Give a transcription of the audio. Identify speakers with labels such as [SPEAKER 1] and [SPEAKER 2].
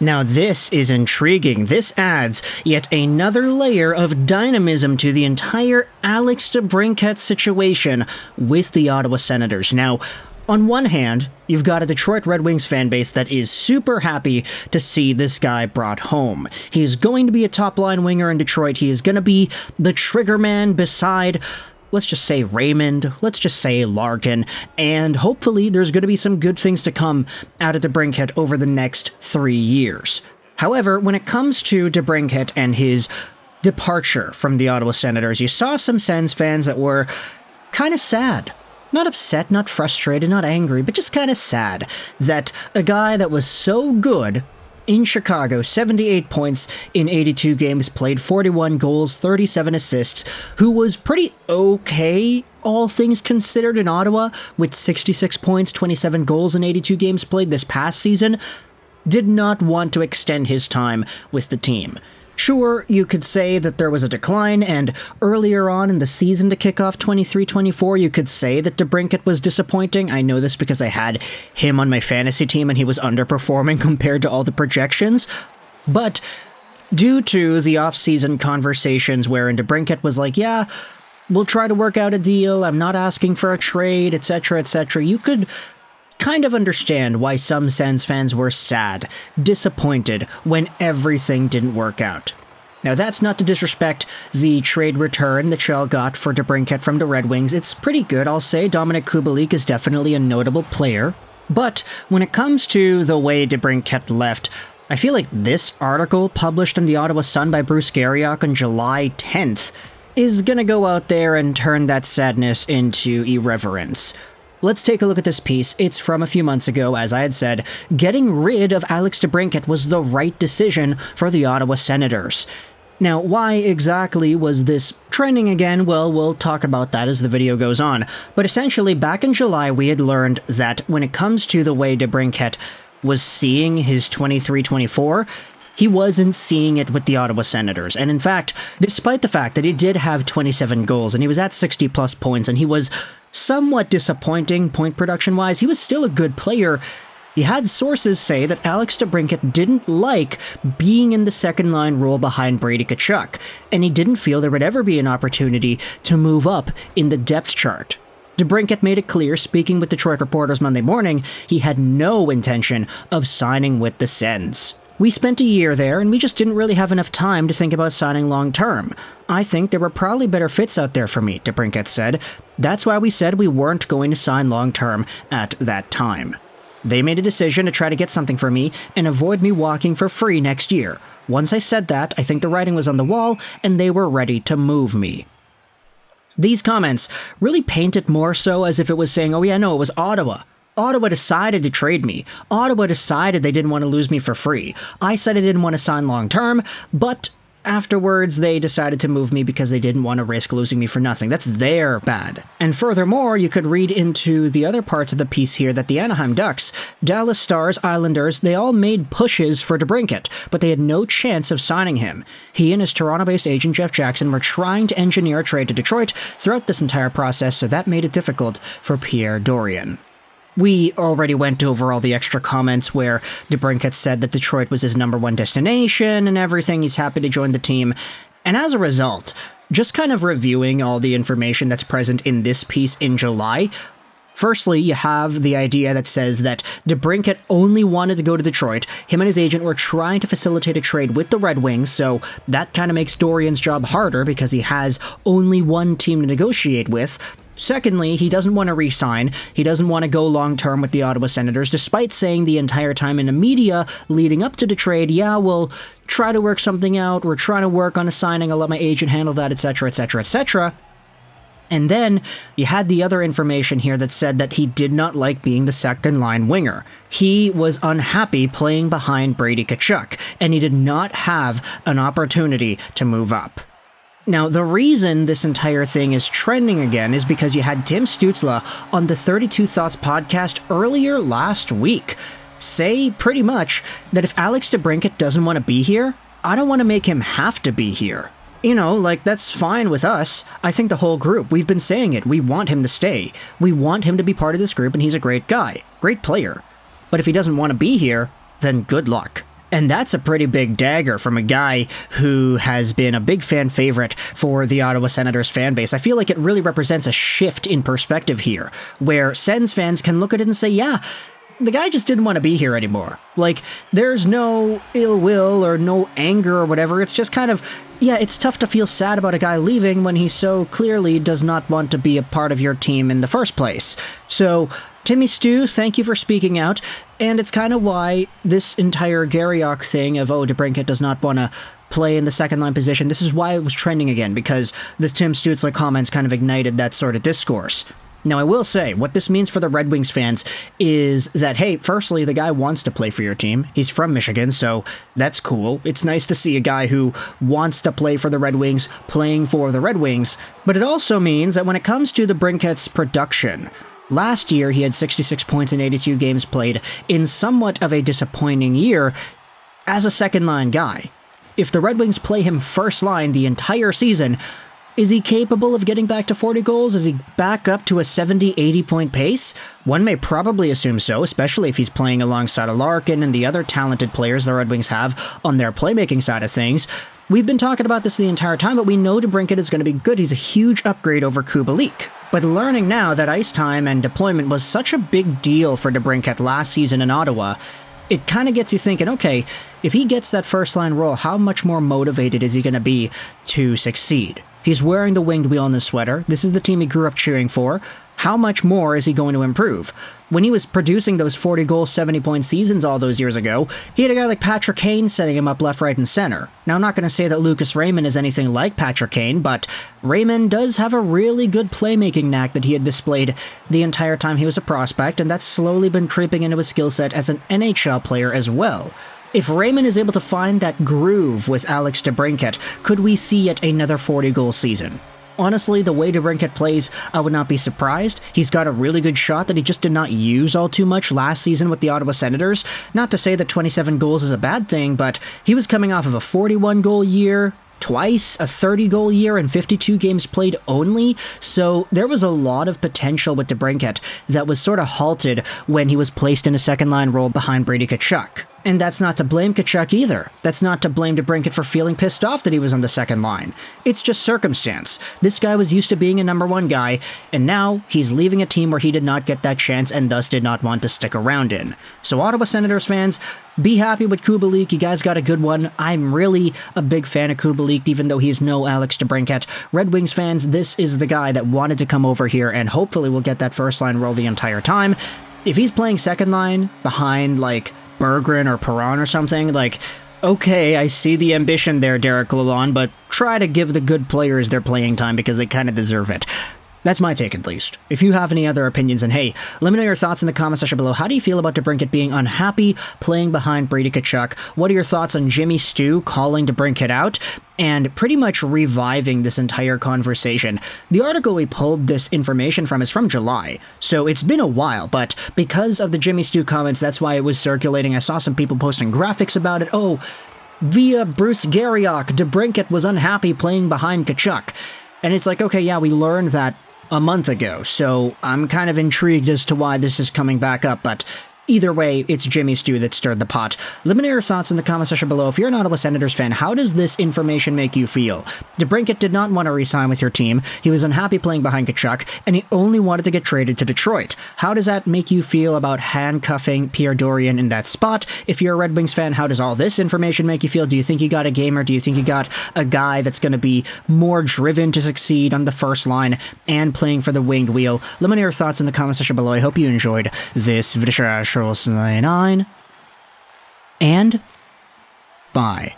[SPEAKER 1] Now this is intriguing. This adds yet another layer of dynamism to the entire Alex DeBrincat situation with the Ottawa Senators. Now, on one hand, you've got a Detroit Red Wings fan base that is super happy to see this guy brought home. He is going to be a top-line winger in Detroit. He is going to be the trigger man beside, let's just say Raymond, let's just say Larkin, and hopefully there's going to be some good things to come out of DeBrincat over the next 3 years. However, when it comes to DeBrincat and his departure from the Ottawa Senators, you saw some Sens fans that were kind of sad. Not upset, not frustrated, not angry, but just kind of sad that a guy that was so good in Chicago, 78 points in 82 games played, 41 goals, 37 assists, who was pretty okay, all things considered, in Ottawa, with 66 points, 27 goals in 82 games played this past season, did not want to extend his time with the team. Sure, you could say that there was a decline, and earlier on in the season to kick off 23-24, you could say that DeBrincat was disappointing. I know this because I had him on my fantasy team and he was underperforming compared to all the projections. But due to the off-season conversations wherein DeBrincat was like, yeah, we'll try to work out a deal, I'm not asking for a trade, etc., etc., you could kind of understand why some Sens fans were sad, disappointed when everything didn't work out. Now that's not to disrespect the trade return that y'all got for DeBrincat from the Red Wings. It's pretty good, I'll say. Dominik Kubalik is definitely a notable player. But when it comes to the way DeBrincat left, I feel like this article published in the Ottawa Sun by Bruce Garriock on July 10th is gonna go out there and turn that sadness into irreverence. Let's take a look at this piece. It's from a few months ago. As I had said, getting rid of Alex DeBrincat was the right decision for the Ottawa Senators. Now, why exactly was this trending again? Well, we'll talk about that as the video goes on. But essentially, back in July, we had learned that when it comes to the way DeBrincat was seeing his 23-24, he wasn't seeing it with the Ottawa Senators. And in fact, despite the fact that he did have 27 goals and he was at 60-plus points and he was somewhat disappointing point production-wise, he was still a good player. He had sources say that Alex DeBrincat didn't like being in the second-line role behind Brady Tkachuk, and he didn't feel there would ever be an opportunity to move up in the depth chart. DeBrincat made it clear, speaking with Detroit reporters Monday morning, he had no intention of signing with the Sens. We spent a year there, and we just didn't really have enough time to think about signing long-term. I think there were probably better fits out there for me, DeBrincat said. That's why we said we weren't going to sign long-term at that time. They made a decision to try to get something for me and avoid me walking for free next year. Once I said that, I think the writing was on the wall, and they were ready to move me. These comments really paint it more so as if it was saying, oh yeah, no, it was Ottawa. Ottawa decided to trade me. Ottawa decided they didn't want to lose me for free. I said I didn't want to sign long-term, but afterwards they decided to move me because they didn't want to risk losing me for nothing. That's their bad. And furthermore, you could read into the other parts of the piece here that the Anaheim Ducks, Dallas Stars, Islanders, they all made pushes for DeBrincat, but they had no chance of signing him. He and his Toronto-based agent Jeff Jackson were trying to engineer a trade to Detroit throughout this entire process, so that made it difficult for Pierre Dorion. We already went over all the extra comments where DeBrincat said that Detroit was his #1 destination and everything. He's happy to join the team. And as a result, just kind of reviewing all the information that's present in this piece in July, firstly, you have the idea that says that DeBrincat only wanted to go to Detroit. Him and his agent were trying to facilitate a trade with the Red Wings, so that kind of makes Dorion's job harder because he has only one team to negotiate with. Secondly, he doesn't want to re-sign. He doesn't want to go long-term with the Ottawa Senators, despite saying the entire time in the media leading up to the trade, yeah, we'll try to work something out, we're trying to work on a signing, I'll let my agent handle that, etc., etc., etc. And then you had the other information here that said that he did not like being the second-line winger. He was unhappy playing behind Brady Tkachuk, and he did not have an opportunity to move up. Now, the reason this entire thing is trending again is because you had Tim Stutzle on the 32 Thoughts podcast earlier last week say pretty much that if Alex DeBrincat doesn't want to be here, I don't want to make him have to be here. You know, like, that's fine with us. I think the whole group, we've been saying it, we want him to stay. We want him to be part of this group, and he's a great guy, great player. But if he doesn't want to be here, then good luck. And that's a pretty big dagger from a guy who has been a big fan favorite for the Ottawa Senators fan base. I feel like it really represents a shift in perspective here, where Sens fans can look at it and say, yeah, the guy just didn't want to be here anymore. Like, there's no ill will or no anger or whatever. It's just kind of, yeah, it's tough to feel sad about a guy leaving when he so clearly does not want to be a part of your team in the first place. So, Timmy Stu, thank you for speaking out, and it's kind of why this entire Garriock thing of, DeBrincat does not want to play in the second-line position, this is why it was trending again, because the Tim Stutzle comments kind of ignited that sort of discourse. Now, I will say, what this means for the Red Wings fans is that, hey, firstly, the guy wants to play for your team. He's from Michigan, so that's cool. It's nice to see a guy who wants to play for the Red Wings playing for the Red Wings, but it also means that when it comes to DeBrincat's production, last year, he had 66 points in 82 games played in somewhat of a disappointing year as a second-line guy. If the Red Wings play him first line the entire season, is he capable of getting back to 40 goals? Is he back up to a 70-80 point pace? One may probably assume so, especially if he's playing alongside a Larkin and the other talented players the Red Wings have on their playmaking side of things. We've been talking about this the entire time, but we know DeBrincat is going to be good. He's a huge upgrade over Kubalik. But learning now that ice time and deployment was such a big deal for DeBrincat last season in Ottawa, it kind of gets you thinking, okay, if he gets that first-line role, how much more motivated is he going to be to succeed? He's wearing the winged wheel in his sweater. This is the team he grew up cheering for. How much more is he going to improve? When he was producing those 40-goal, 70-point seasons all those years ago, he had a guy like Patrick Kane setting him up left, right, and center. Now, I'm not going to say that Lucas Raymond is anything like Patrick Kane, but Raymond does have a really good playmaking knack that he had displayed the entire time he was a prospect, and that's slowly been creeping into his skill set as an NHL player as well. If Raymond is able to find that groove with Alex DeBrincat, could we see yet another 40-goal season? Honestly, the way DeBrincat plays, I would not be surprised. He's got a really good shot that he just did not use all too much last season with the Ottawa Senators. Not to say that 27 goals is a bad thing, but he was coming off of a 41-goal year, twice a 30-goal year and 52 games played only, so there was a lot of potential with DeBrincat that was sort of halted when he was placed in a second-line role behind Brady Tkachuk. And that's not to blame Tkachuk either. That's not to blame DeBrincat for feeling pissed off that he was on the second line. It's just circumstance. This guy was used to being a number one guy, and now he's leaving a team where he did not get that chance and thus did not want to stick around in. So Ottawa Senators fans, be happy with Kubalik. You guys got a good one. I'm really a big fan of Kubalik, even though he's no Alex DeBrincat. Red Wings fans, this is the guy that wanted to come over here and hopefully will get that first line role the entire time. If he's playing second line behind, like, Berggren or Perron or something, like, okay, I see the ambition there, Derek Lalonde, but try to give the good players their playing time because they kind of deserve it. That's my take, at least. If you have any other opinions, and hey, let me know your thoughts in the comment section below. How do you feel about DeBrincat being unhappy playing behind Brady Tkachuk? What are your thoughts on Jimmy Stu calling DeBrincat out and pretty much reviving this entire conversation? The article we pulled this information from is from July, so it's been a while, but because of the Jimmy Stu comments, that's why it was circulating. I saw some people posting graphics about it. Oh, via Bruce Garriock, DeBrincat was unhappy playing behind Tkachuk. And it's like, okay, yeah, we learned that a month ago, so I'm kind of intrigued as to why this is coming back up, but either way, it's Jimmy Stu that stirred the pot. Let me know your thoughts in the comment section below. If you're an Ottawa Senators fan, how does this information make you feel? DeBrincat did not want to re-sign with your team, he was unhappy playing behind Tkachuk, and he only wanted to get traded to Detroit. How does that make you feel about handcuffing Pierre Dorion in that spot? If you're a Red Wings fan, how does all this information make you feel? Do you think you got a gamer? Do you think you got a guy that's going to be more driven to succeed on the first line and playing for the winged wheel? Let me know your thoughts in the comment section below. I hope you enjoyed this video. And bye.